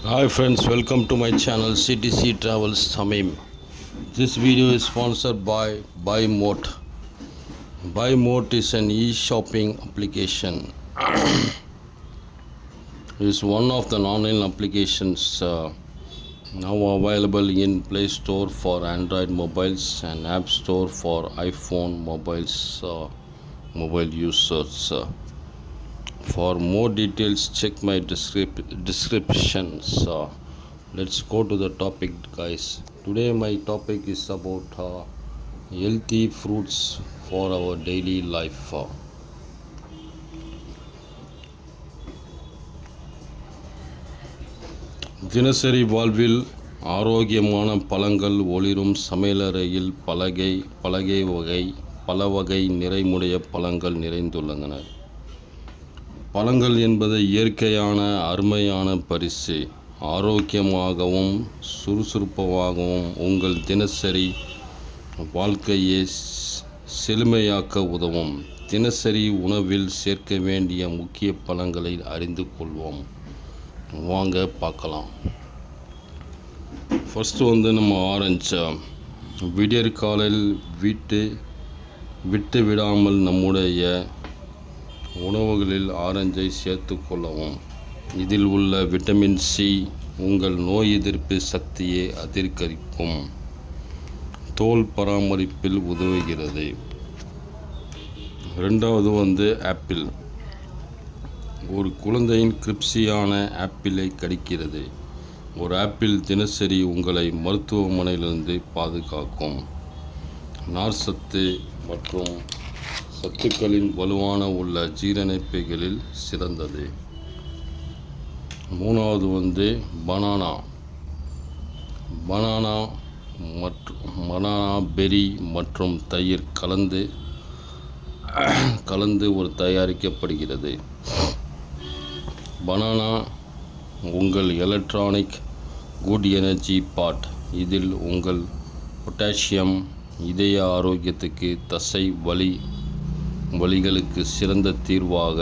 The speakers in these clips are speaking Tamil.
Hi friends, welcome to my channel CTC Travels Samim. This video is sponsored by BuyMote. BuyMote is an e-shopping application. It is one of the online applications now available in Play Store for Android mobiles and App Store for iPhone mobile users. For more details, check my descriptions. Let's go to the topic, guys. Today my topic is about healthy fruits for our daily life. தினசரி வாழ்வில் ஆரோக்கியமான பழங்கள் ஒளிரும் சமையலறையில் பல வகை நிறைமுடைய பழங்கள் நிறைந்துள்ளன. பழங்கள் என்பது இயற்கையான அருமையான பரிசு. ஆரோக்கியமாகவும் சுறுசுறுப்பாகவும் உங்கள் தினசரி வாழ்க்கையை செழுமையாக்க உதவும். தினசரி உணவில் சேர்க்க வேண்டிய முக்கிய பழங்களை அறிந்து கொள்வோம். வாங்க பார்க்கலாம். ஃபஸ்ட்டு நம்ம ஆரஞ்சு. விடியற்காலையில் விட்டு விடாமல் நம்முடைய உணவுகளில் ஆரஞ்சை சேர்த்து கொள்ளவும். இதில் உள்ள விட்டமின் சி உங்கள் நோய் எதிர்ப்பு சக்தியை அதிகரிக்கும். தோல் பராமரிப்பில் உதவுகிறது. ரெண்டாவது ஆப்பிள். ஒரு குழந்தையின் கிரிப்சியான ஆப்பிளை கடிக்கிறது. ஒரு ஆப்பிள் தினசரி உங்களை மருத்துவமனையிலிருந்து பாதுகாக்கும். நார்ச்சத்து மற்றும் சத்துக்களின் வலுவான உள்ள ஜீரணிப்புகளில் சிறந்தது. மூணாவது பனானா பெரி மற்றும் தயிர் கலந்து ஒரு தயாரிக்கப்படுகிறது. பனானா உங்கள் எலக்ட்ரானிக் குட் எனர்ஜி பாட். இதில் உங்கள் பொட்டாசியம் இதய ஆரோக்கியத்துக்கு தசை வலிகளுக்கு சிறந்த தீர்வாக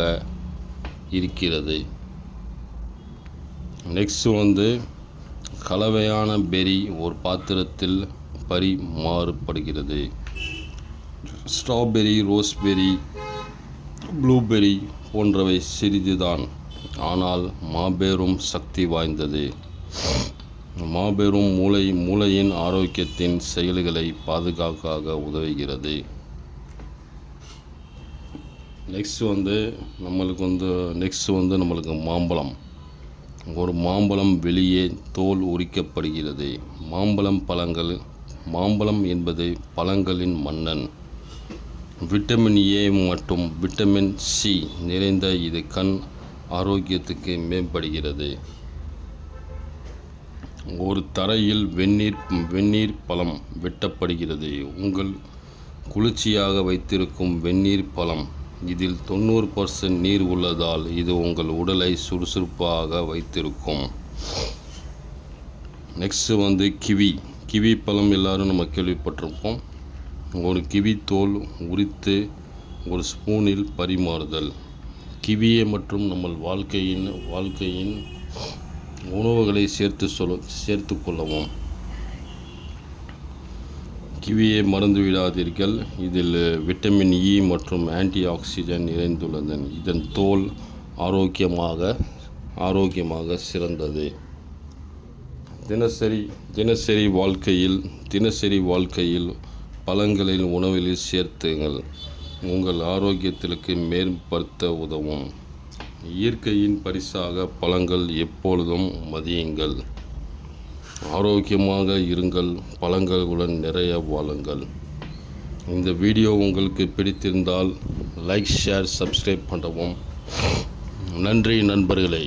இருக்கிறது. நெக்ஸ்ட் கலவையான பெரி ஒரு பாத்திரத்தில் பரிமாறப்படுகிறது. ஸ்ட்ராபெரி, ரோஸ்பெரி, ப்ளூபெரி போன்றவை சிறிதுதான், ஆனால் மாபெரும் சக்தி வாய்ந்தது. மாபெரும் மூளையின் ஆரோக்கியத்தின் செயல்களை பாதுகாக்க உதவுகிறது. நம்மளுக்கு மாம்பழம். ஒரு மாம்பழம் வெளியே தோல் உரிக்கப்படுகிறது. மாம்பழம் என்பது பழங்களின் மன்னன். விட்டமின் ஏ மற்றும் விட்டமின் சி நிறைந்த இது கண் ஆரோக்கியத்துக்கு மேம்படுகிறது. ஒரு தரையில் வெந்நீர் பழம் வெட்டப்படுகிறது. உங்கள் குளிர்ச்சியாக வைத்திருக்கும் வெந்நீர் பழம். இதில் 90% நீர் உள்ளதால் இது உங்கள் உடலை சுறுசுறுப்பாக வைத்திருக்கும். நெக்ஸ்ட் கிவி பழம் எல்லாரும் நம்ம கேள்விப்பட்டிருப்போம். ஒரு கிவி தோல் உரித்து ஒரு ஸ்பூனில் பரிமாறுதல். கிவியை மற்றும் நம்ம வாழ்க்கையின் உணவுகளை சேர்த்து கொள்ளவும். கிவியை மறந்து விடாதீர்கள். இதில் விட்டமின் இ மற்றும் ஆன்டி ஆக்சிடென்ட் நிறைந்துள்ளது. இதன் தோல் ஆரோக்கியமாக சிறந்தது. தினசரி வாழ்க்கையில் பழங்களில் உணவில் சேர்த்துங்கள். உங்கள் ஆரோக்கியத்திற்கு மேம்படுத்த உதவும். இயற்கையின் பரிசாக பழங்கள் எப்பொழுதும் மதியுங்கள். ஆரோக்கியமாக இருங்கள். பழங்களுடன் நிறைய வாழுங்கள். இந்த வீடியோ உங்களுக்கு பிடித்திருந்தால் லைக், ஷேர், சப்ஸ்கிரைப் பண்ணவும். நன்றி நண்பர்களே.